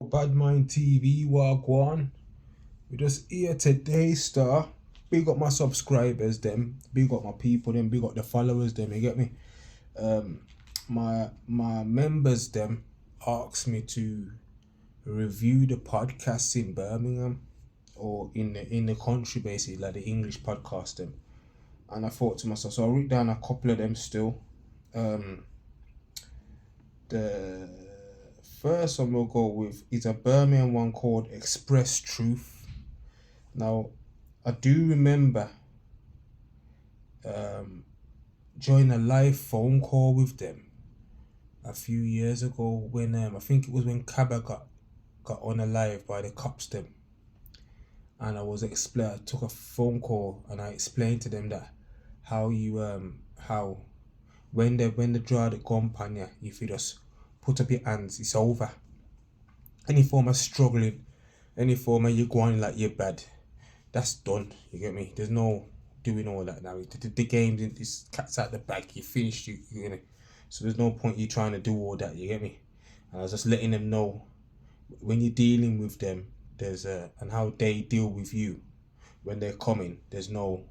Bad Mind TV, Wagwan. We just here today, star. Big up my subscribers, them. Big up my people, them. Big up the followers, them. You get me? My members, them, asked me to review the podcasts in Birmingham or in the country, basically, like the English podcast, them. And I thought to myself, so I wrote down a couple of them still. The first one we'll go with is a Birmingham one called Express Truth. Now, I do remember joining a live phone call with them a few years ago when I think it was when Kaba got on a live by the cops them, and I took a phone call and I explained to them that how when they draw the gun on you, if you just put up your hands, it's over. Any form of struggling, any form of you going like you're bad, that's done. You get me? There's no doing all that now. The game's in this cat's out the bag. You finished. You know. So there's no point you trying to do all that. You get me? And I was just letting them know when you're dealing with them, and how they deal with you when they're coming. There's no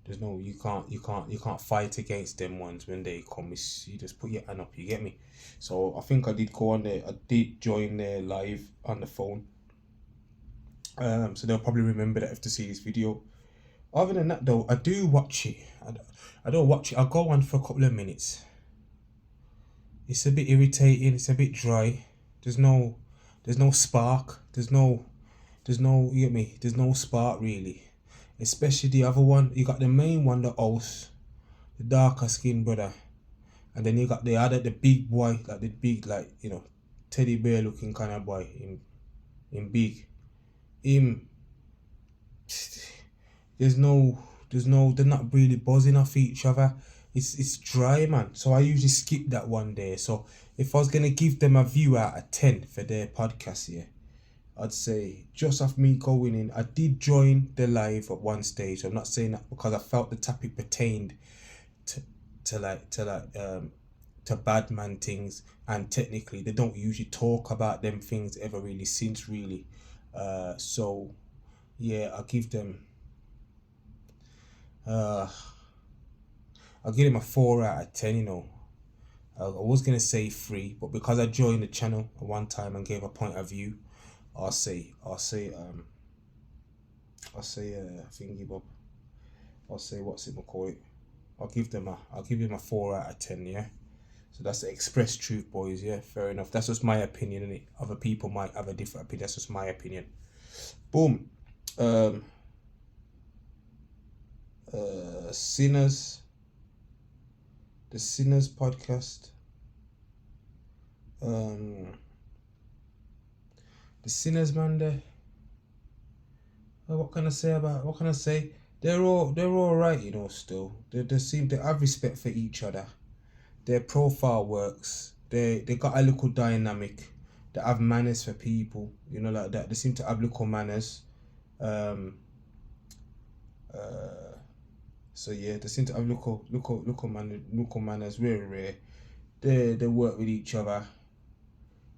you can't fight against them ones when they come. You just put your hand up. You get me? So I think I did go on there. I did join there live on the phone. So they'll probably remember that if they see this video. Other than that though, I do watch it. I don't watch it. I'll go on for a couple of minutes. It's a bit irritating. It's a bit dry. There's no spark. There's no you get me? There's no spark really. Especially the other one. You got the main one, the host, the darker skin brother, and then you got the big boy, like the big, like, you know, teddy bear looking kind of boy in big. Him, they're not really buzzing off each other. It's dry, man. So I usually skip that one day. So if I was gonna give them a view out of 10 for their podcast here, I'd say just off me going in, I did join the live at one stage. I'm not saying that because I felt the topic pertained to bad man things, and technically they don't usually talk about them things ever really since really. So yeah, I'll give them a 4 out of 10, you know. I was gonna say 3, but because I joined the channel at one time and gave a point of view, I'll say thingy Bob. I'll say what's it call it? I'll give him a 4 out of 10, yeah. So that's the Express Truth, boys, yeah, fair enough. That's just my opinion, innit? Other people might have a different opinion. That's just my opinion. Boom. Sinners. The Sinners podcast. The Sinners, man, there. What can I say? They're all right, you know. Still, they have respect for each other. Their profile works. They got a little dynamic. They have manners for people, you know, like that. They seem to have little manners. So yeah, they seem to have little manners. Very rare. They work with each other.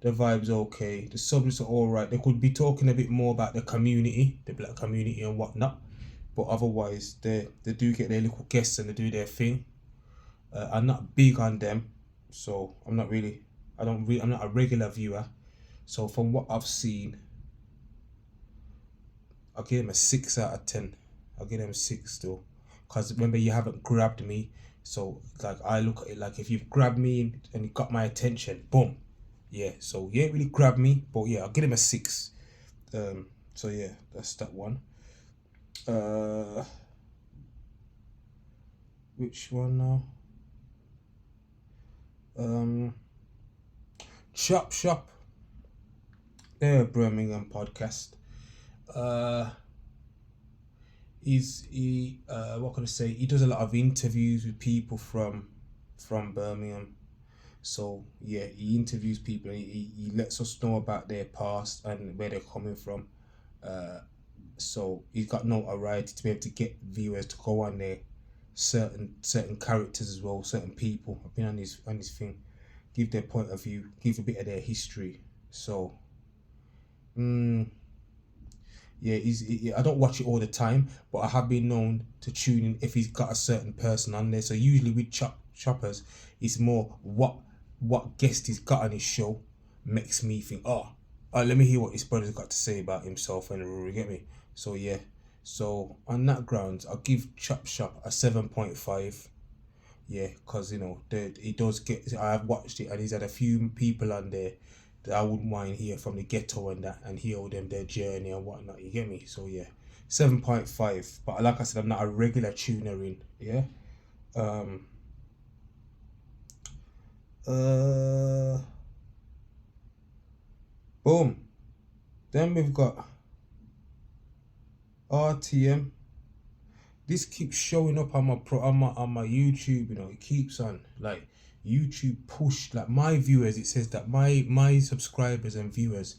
The vibe's okay. The subjects are alright. They could be talking a bit more about the community, the black community and whatnot. But otherwise, they do get their little guests and they do their thing. I'm not big on them, so I'm not a regular viewer. So from what I've seen, I'll give them a 6 out of 10. I'll give them 6 still. Because remember, you haven't grabbed me. So like I look at it like if you've grabbed me and you got my attention, boom. Yeah, so you ain't really grabbed me, but yeah, I'll give him a 6. So yeah, that's that one. Which one now? Chop Shop. They're a Birmingham podcast. What can I say? He does a lot of interviews with people from Birmingham. So yeah, he interviews people. He lets us know about their past and where they're coming from. So he's got notoriety to be able to get viewers to go on there. Certain characters as well, certain people. I've been on his thing, give their point of view, give a bit of their history. So, yeah, I don't watch it all the time, but I have been known to tune in if he's got a certain person on there. So usually with choppers, it's more what guest he's got on his show makes me think, let me hear what his brother's got to say about himself and you get me. So yeah, so on that grounds, I'll give Chop Shop a 7.5. Yeah, because he does get. I've watched it and he's had a few people on there that I wouldn't mind hear from the ghetto and that and hear them their journey and whatnot. You get me? So yeah, 7.5. But like I said, I'm not a regular tuner in. Yeah. Um. Boom. Then we've got RTM. This keeps showing up on my YouTube. It keeps on like YouTube push like my viewers. It says that my subscribers and viewers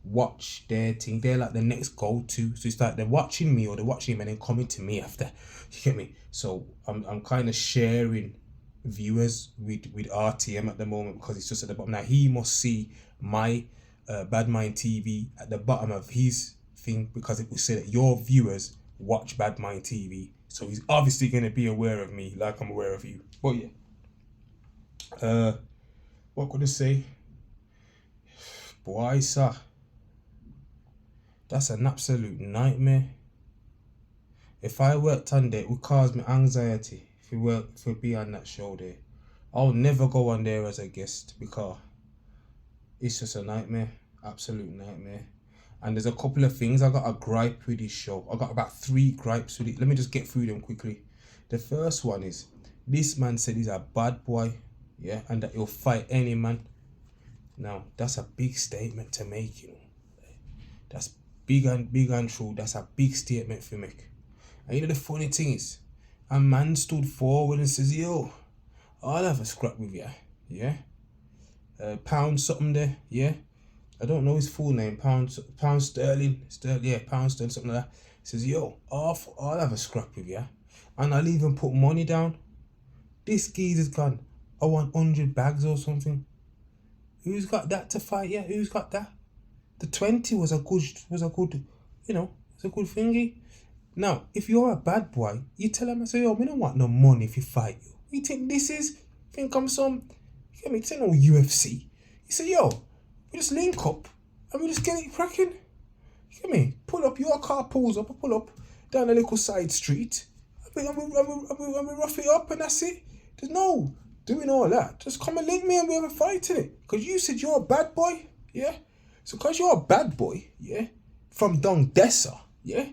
watch their thing. They're like the next go-to. So it's like they're watching me or they're watching him and then coming to me after. You get me? So I'm kind of sharing viewers with RTM at the moment because it's just at the bottom. Now he must see my Bad Mind TV at the bottom of his thing because it will say that your viewers watch Bad Mind TV. So he's obviously gonna be aware of me like I'm aware of you. But yeah. What could I say? Boy, sir. That's an absolute nightmare. If I worked on there, it would cause me anxiety if we be on that show there. I'll never go on there as a guest because it's just a nightmare. Absolute nightmare. And there's a couple of things I got a gripe with this show. I got about 3 gripes with it. Let me just get through them quickly. The first one is this man said he's a bad boy, yeah, and that he'll fight any man. Now that's a big statement to make, That's big and true. That's a big statement for make. And the funny thing is, a man stood forward and says, "Yo, I'll have a scrap with you, yeah." Pound something there, yeah. I don't know his full name. Pound Sterling, yeah, Pound Sterling, something like that. He says, "Yo, I'll have a scrap with you, and I'll even put money down." This geezer's gone, I want 100 bags or something. Who's got that to fight? Yeah, who's got that? The 20 was a good, it's a good thingy. Now, if you're a bad boy, you tell him, I say, "Yo, we don't want no money if you fight you. You think this is? Think I'm some? You get me? It's no UFC." You say, "Yo, we just link up and we just get it cracking." You get me? Pull up, your car pulls up, I pull up down a little side street and we rough it up and that's it. There's no doing all that. Just come and link me and we have a fight in it. Because you said you're a bad boy, yeah? So because you're a bad boy, yeah, from Dongdessa, yeah,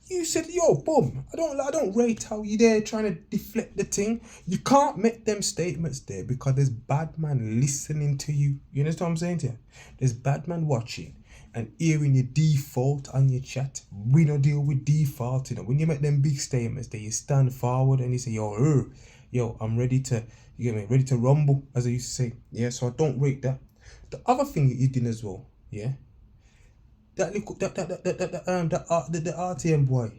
you said, "Yo, boom, I don't rate how you there trying to deflect the thing." You can't make them statements there because there's bad man listening to you. You understand what I'm saying to you? There's bad man watching and hearing your default on your chat. We don't deal with default, When you make them big statements there, you stand forward and you say, yo, I'm ready to, you get me, ready to rumble, as I used to say. Yeah, so I don't rate that. The other thing that you did as well, yeah, the RTM boy,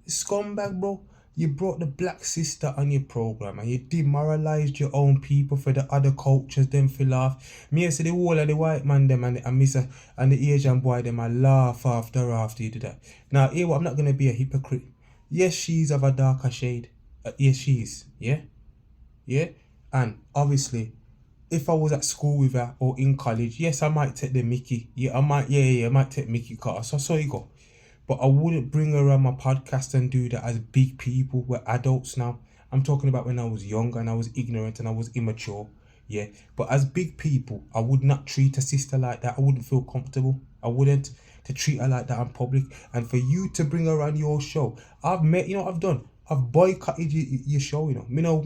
scumbag, bro. You brought the black sister on your program and you demoralized your own people for the other cultures. Them feel laugh. Me I say the whole of the white man them and the Asian boy them I laugh after you do that. Now here what, I'm not gonna be a hypocrite. Yes, she's of a darker shade. Yes, she is. Yeah, yeah. And obviously, if I was at school with her or in college, yes, I might take the Mickey. Yeah, I might. Yeah, I might take Mickey car. So you go. But I wouldn't bring her on my podcast and do that as big people. We're adults now. I'm talking about when I was young and I was ignorant and I was immature. Yeah. But as big people, I would not treat a sister like that. I wouldn't feel comfortable. I wouldn't to treat her like that in public. And for you to bring her on your show, I've done. I've boycotted your show, Me no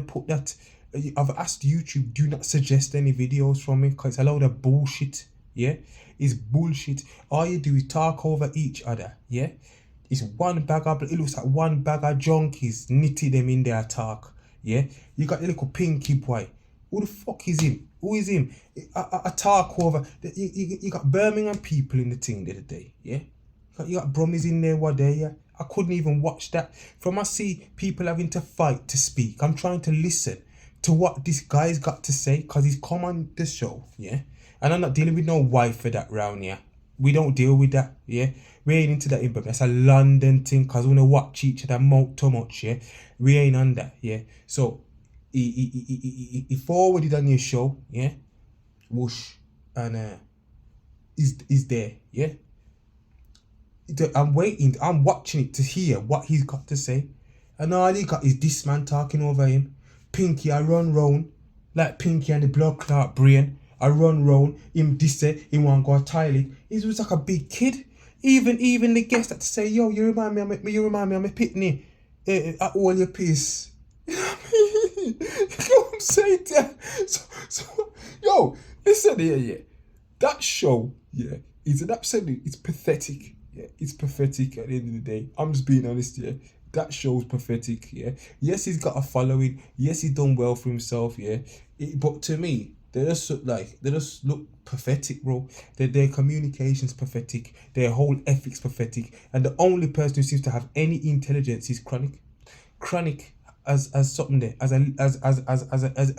put that. I've asked YouTube, do not suggest any videos from me because it's a load of bullshit. Yeah, it's bullshit. All you do is talk over each other. Yeah, it's it looks like one bag of junkies knitted them in their talk. Yeah, you got the little pinky boy. Who the fuck is him? Who is him? I talk over. You got Birmingham people in the thing the other day. Yeah, you got Brummies in there one day. Yeah, I couldn't even watch that. From I see people having to fight to speak. I'm trying to listen. to what this guy's got to say, because he's come on the show, yeah? And I'm not dealing with no wife for that round, yeah? We don't deal with that, yeah? We ain't into that, but that's a London thing, because we want to watch each other too much, yeah? We ain't on that, yeah? So, he forwarded on your show, yeah? Whoosh. And is there, yeah? I'm waiting, I'm watching it to hear what he's got to say. And all he got is this man talking over him. Pinky, I run round like Pinky and the blood clot brain. I run round him this say he want to go toilet. He was like a big kid. Even the guest had to say, yo, you remind me of my pitney. At all your piece. You know what I'm saying? So, yo, listen here, yeah. That show, yeah, it's pathetic. Yeah, it's pathetic at the end of the day. I'm just being honest here. That show's pathetic, yeah. Yes, he's got a following. Yes, he's done well for himself, yeah. But to me, they just look pathetic, bro. Their communication's pathetic. Their whole ethic's pathetic. And the only person who seems to have any intelligence is Chronic. Chronic as something there, and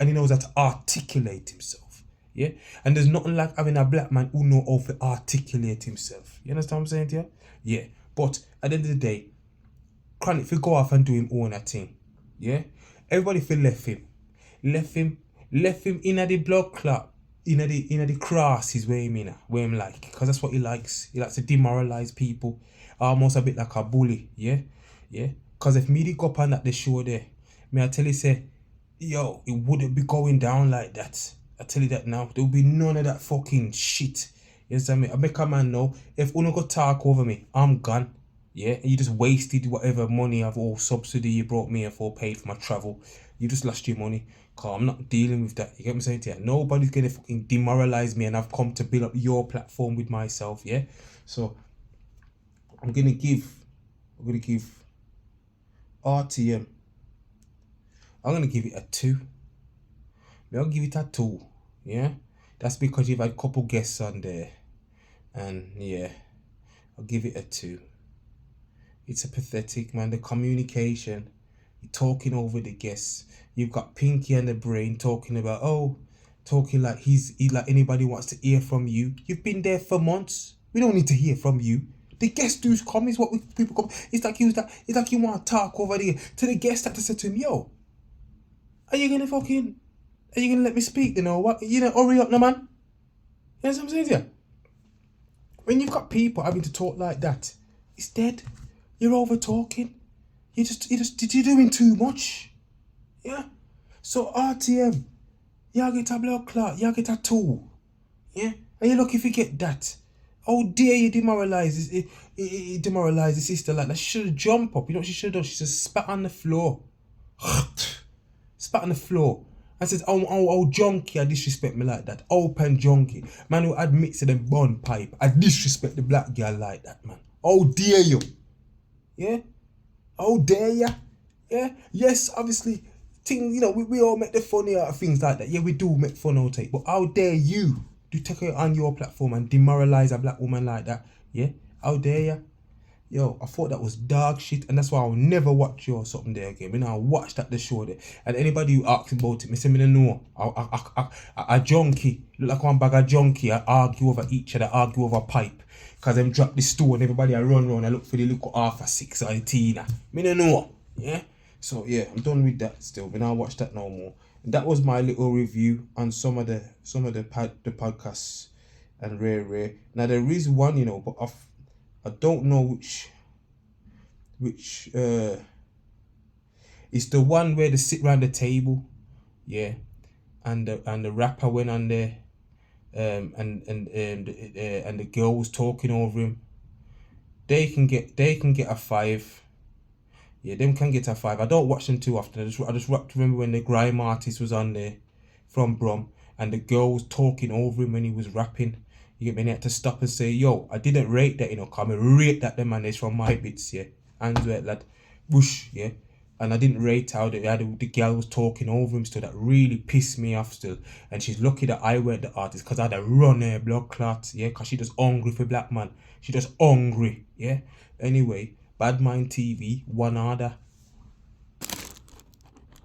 he knows how to articulate himself. Yeah, and there's nothing like having a black man who know how to articulate himself. You understand what I'm saying to you? Yeah. But at the end of the day, Chronic, if you go off and do him own that thing, yeah, everybody feel left him in the blood clot, in the crosses where him in, where him like, because that's what he likes. He likes to demoralize people, almost a bit like a bully, yeah. Because if me go up on that the show there, may I tell you say, yo, it wouldn't be going down like that. I tell you that now. There will be none of that fucking shit. You understand me? I make a man know, if Uno go talk over me, I'm gone. Yeah, and you just wasted whatever money I've all subsidy you brought me for, paid for my travel. You just lost your money. Cause I'm not dealing with that. You get what I'm saying to you? Nobody's gonna fucking demoralize me, and I've come to build up your platform with myself, yeah? So I'm gonna give RTM. I'm gonna give it a 2. I'll give it a 2. Yeah? That's because you've had a couple guests on there. And yeah, I'll give it a 2. It's a pathetic, man. The communication, you're talking over the guests. You've got Pinky and the Brain talking about, talking like he like anybody wants to hear from you. You've been there for months. We don't need to hear from you. The guest who's come is what people come. It's like you want to talk over there to the guest that to say to him, yo, are you gonna let me speak? You know what? Hurry up, no man. You know what I'm saying to you? When you've got people having to talk like that, it's dead. You're over talking. You're doing too much. Yeah. So RTM, y'all get a blood clot, y'all get a 2. Yeah. And you're lucky if you get that. How dare you demoralize the sister like that? She should have jumped up. You know what she should have done? She just spat on the floor. Spat on the floor. And says, oh, junkie, I disrespect me like that. Open junkie. Man who admits to them bun pipe. I disrespect the black girl like that, man. How dare you? Yeah? How dare ya? Yeah? Yes, obviously, we all make the funny out of things like that. Yeah, we do make fun out of it. But how dare you to take it on your platform and demoralize a black woman like that? Yeah? How dare ya? Yo, I thought that was dog shit, and that's why I'll never watch your something there again. I watched that the show there, and anybody who asks about it, me say me don't know. A junkie, look like one bag of junkie. I argue over each other, argue over pipe, cause them drop the stone. Everybody I run round. I look for the little half a 6 or a Tina. Me don't know. Yeah. So yeah, I'm done with that. Still, me not watch that no more. And that was my little review on some of the podcasts and rare. Now there is one, but I don't know which it's the one where they sit round the table, yeah, and the rapper went on there, and the girl was talking over him. They can get a 5. Yeah, them can get a 5. I don't watch them too often. I just remember when the grime artist was on there from Brum, and the girl was talking over him when he was rapping. You get me? And he had to stop and say, yo, I didn't rate that, come and rate that the man is from my bits, yeah. Hands wet lad. Whoosh, yeah. And I didn't rate how the girl was talking over him still. That really pissed me off still. And she's lucky that I weren't the artist, because I had to run her blood clots, yeah, because she just hungry for black man. She just hungry, yeah. Anyway, Bad Mind TV, one order.